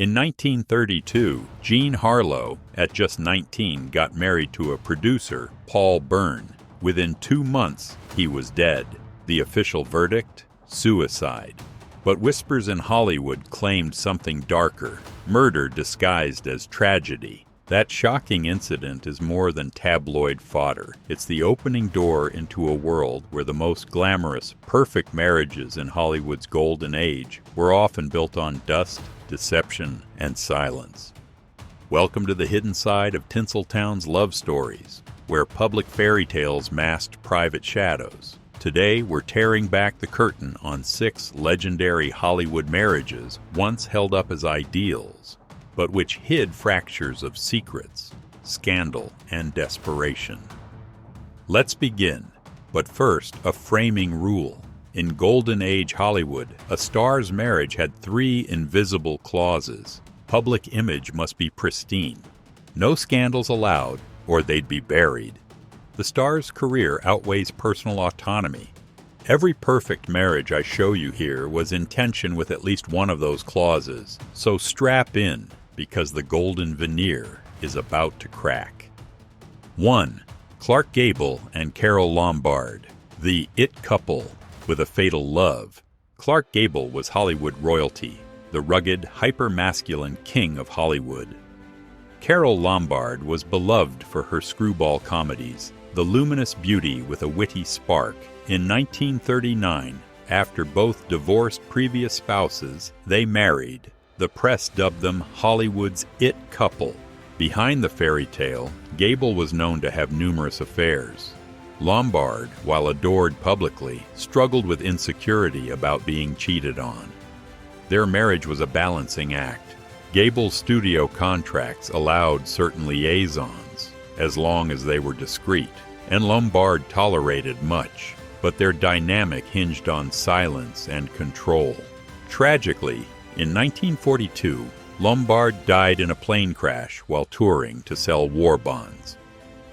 In 1932, Jean Harlow, at just 19, got married to a producer, Paul Bern. Within 2 months, he was dead. The official verdict? Suicide. But whispers in Hollywood claimed something darker, murder disguised as tragedy. That shocking incident is more than tabloid fodder. It's the opening door into a world where the most glamorous, perfect marriages in Hollywood's golden age were often built on dust, deception, and silence. Welcome to the hidden side of Tinseltown's love stories, where public fairy tales masked private shadows. Today, we're tearing back the curtain on 6 legendary Hollywood marriages once held up as ideals, but which hid fractures of secrets, scandal, and desperation. Let's begin, but first, a framing rule. In Golden Age Hollywood, a star's marriage had 3 invisible clauses. Public image must be pristine. No scandals allowed, or they'd be buried. The star's career outweighs personal autonomy. Every perfect marriage I show you here was in tension with at least one of those clauses, so strap in, because the golden veneer is about to crack. 1. Clark Gable and Carole Lombard, the it couple with a fatal love. Clark Gable was Hollywood royalty, the rugged, hyper-masculine king of Hollywood. Carole Lombard was beloved for her screwball comedies, the luminous beauty with a witty spark. In 1939, after both divorced previous spouses, they married. The press dubbed them Hollywood's it couple. Behind the fairy tale, Gable was known to have numerous affairs. Lombard, while adored publicly, struggled with insecurity about being cheated on. Their marriage was a balancing act. Gable's studio contracts allowed certain liaisons, as long as they were discreet, and Lombard tolerated much, but their dynamic hinged on silence and control. Tragically, in 1942, Lombard died in a plane crash while touring to sell war bonds.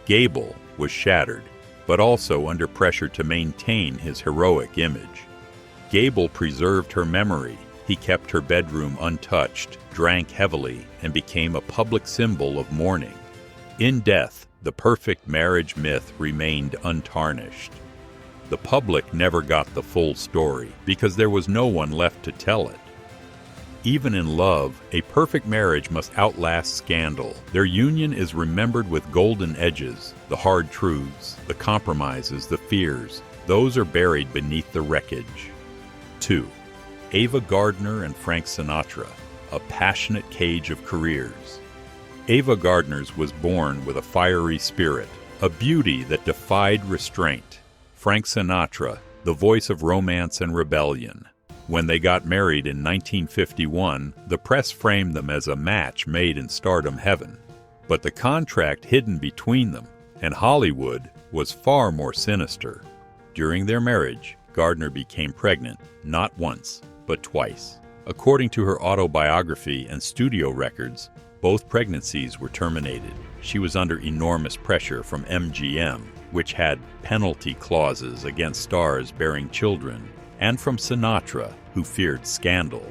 Gable was shattered, but also under pressure to maintain his heroic image. Gable preserved her memory. He kept her bedroom untouched, drank heavily, and became a public symbol of mourning. In death, the perfect marriage myth remained untarnished. The public never got the full story because there was no one left to tell it. Even in love, a perfect marriage must outlast scandal. Their union is remembered with golden edges, the hard truths, the compromises, the fears. Those are buried beneath the wreckage. 2. Ava Gardner and Frank Sinatra, a passionate cage of careers. Ava Gardner's was born with a fiery spirit, a beauty that defied restraint. Frank Sinatra, the voice of romance and rebellion. When they got married in 1951, the press framed them as a match made in stardom heaven. But the contract hidden between them and Hollywood was far more sinister. During their marriage, Gardner became pregnant, not once, but twice. According to her autobiography and studio records, both pregnancies were terminated. She was under enormous pressure from MGM, which had penalty clauses against stars bearing children, and from Sinatra, who feared scandal.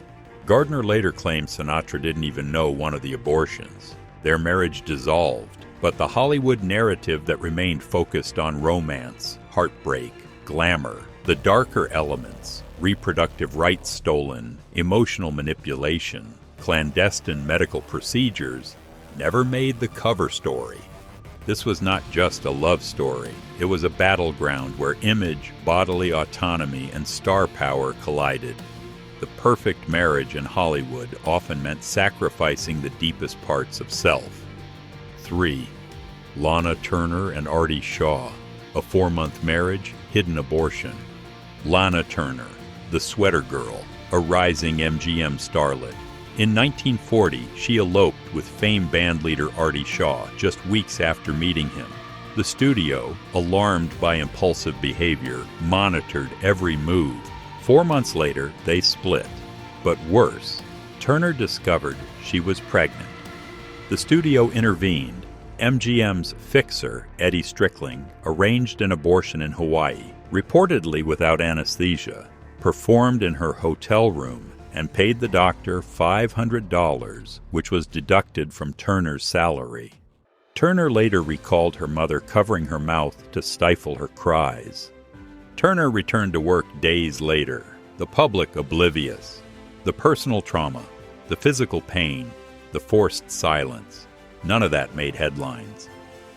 Gardner later claimed Sinatra didn't even know one of the abortions. Their marriage dissolved, but the Hollywood narrative that remained focused on romance, heartbreak, glamour, the darker elements, reproductive rights stolen, emotional manipulation, clandestine medical procedures, never made the cover story. This was not just a love story. It was a battleground where image, bodily autonomy, and star power collided. The perfect marriage in Hollywood often meant sacrificing the deepest parts of self. 3. Lana Turner and Artie Shaw, a 4-month marriage, hidden abortion. Lana Turner, the sweater girl, a rising MGM starlet. In 1940, she eloped with famed bandleader Artie Shaw just weeks after meeting him. The studio, alarmed by impulsive behavior, monitored every move. 4 months later, they split. But worse, Turner discovered she was pregnant. The studio intervened. MGM's fixer, Eddie Strickling, arranged an abortion in Hawaii, reportedly without anesthesia, performed in her hotel room, and paid the doctor $500, which was deducted from Turner's salary. Turner later recalled her mother covering her mouth to stifle her cries. Turner returned to work days later, the public oblivious. The personal trauma, the physical pain, the forced silence, none of that made headlines.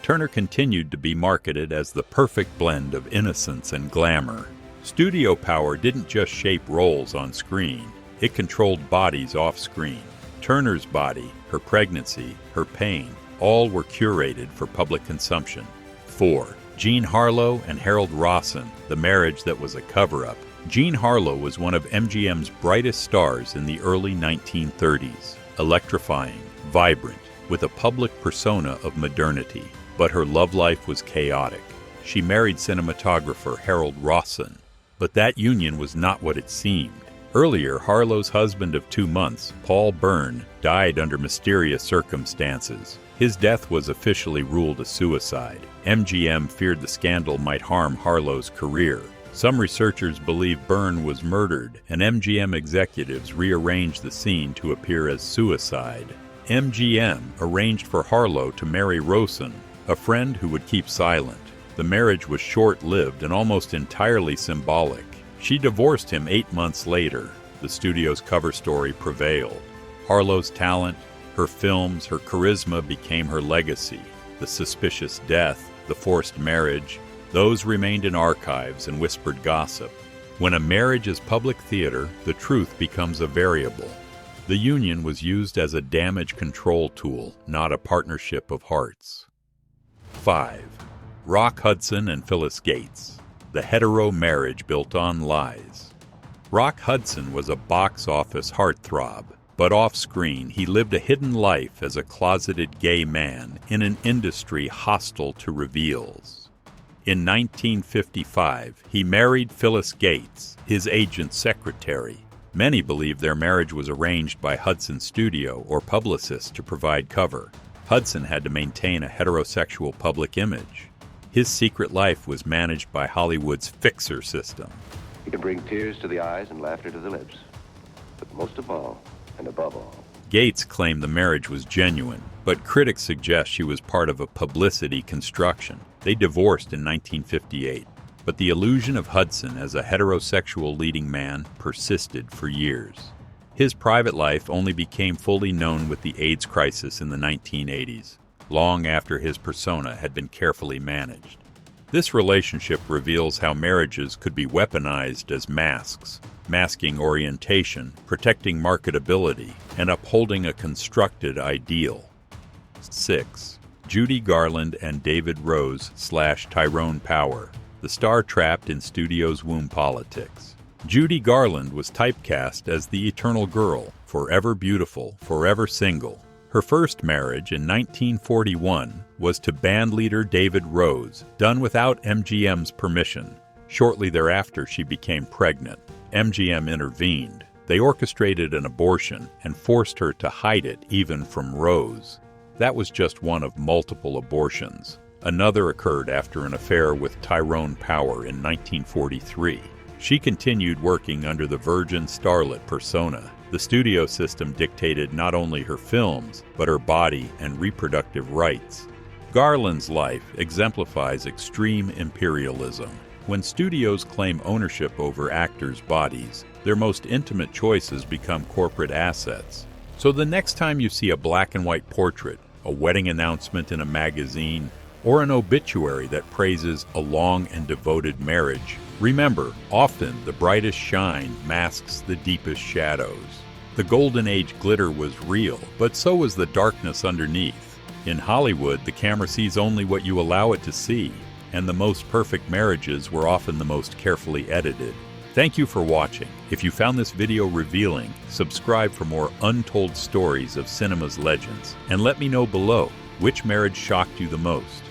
Turner continued to be marketed as the perfect blend of innocence and glamour. Studio power didn't just shape roles on screen, it controlled bodies off-screen. Turner's body, her pregnancy, her pain, all were curated for public consumption. 4. Jean Harlow and Harold Rawson, the marriage that was a cover-up. Jean Harlow was one of MGM's brightest stars in the early 1930s, electrifying, vibrant, with a public persona of modernity. But her love life was chaotic. She married cinematographer Harold Rawson, but that union was not what it seemed. Earlier, Harlow's husband of 2 months, Paul Bern, died under mysterious circumstances. His death was officially ruled a suicide. MGM feared the scandal might harm Harlow's career. Some researchers believe Bern was murdered, and MGM executives rearranged the scene to appear as suicide. MGM arranged for Harlow to marry Rawson, a friend who would keep silent. The marriage was short-lived and almost entirely symbolic. She divorced him 8 months later. The studio's cover story prevailed. Harlow's talent, her films, her charisma became her legacy. The suspicious death, the forced marriage, those remained in archives and whispered gossip. When a marriage is public theater, the truth becomes a variable. The union was used as a damage control tool, not a partnership of hearts. 5. Rock Hudson and Phyllis Gates, the hetero marriage built on lies. Rock Hudson was a box office heartthrob, but off-screen he lived a hidden life as a closeted gay man in an industry hostile to reveals. In 1955, he married Phyllis Gates, his agent's secretary. Many believe their marriage was arranged by Hudson's studio or publicists to provide cover. Hudson had to maintain a heterosexual public image. His secret life was managed by Hollywood's fixer system. He can bring tears to the eyes and laughter to the lips. But most of all, and above all, Gates claimed the marriage was genuine, but critics suggest she was part of a publicity construction. They divorced in 1958, but the illusion of Hudson as a heterosexual leading man persisted for years. His private life only became fully known with the AIDS crisis in the 1980s, long after his persona had been carefully managed. This relationship reveals how marriages could be weaponized as masks, masking orientation, protecting marketability, and upholding a constructed ideal. 6. Judy Garland and David Rose / Tyrone Power, the star trapped in studio's womb politics. Judy Garland was typecast as the eternal girl, forever beautiful, forever single. Her first marriage in 1941 was to bandleader David Rose, done without MGM's permission. Shortly thereafter, she became pregnant. MGM intervened. They orchestrated an abortion and forced her to hide it even from Rose. That was just one of multiple abortions. Another occurred after an affair with Tyrone Power in 1943. She continued working under the virgin starlet persona. The studio system dictated not only her films, but her body and reproductive rights. Garland's life exemplifies extreme imperialism. When studios claim ownership over actors' bodies, their most intimate choices become corporate assets. So the next time you see a black and white portrait, a wedding announcement in a magazine, or an obituary that praises a long and devoted marriage, remember, often the brightest shine masks the deepest shadows. The Golden Age glitter was real, but so was the darkness underneath. In Hollywood, the camera sees only what you allow it to see, and the most perfect marriages were often the most carefully edited. Thank you for watching. If you found this video revealing, subscribe for more untold stories of cinema's legends, and let me know below which marriage shocked you the most.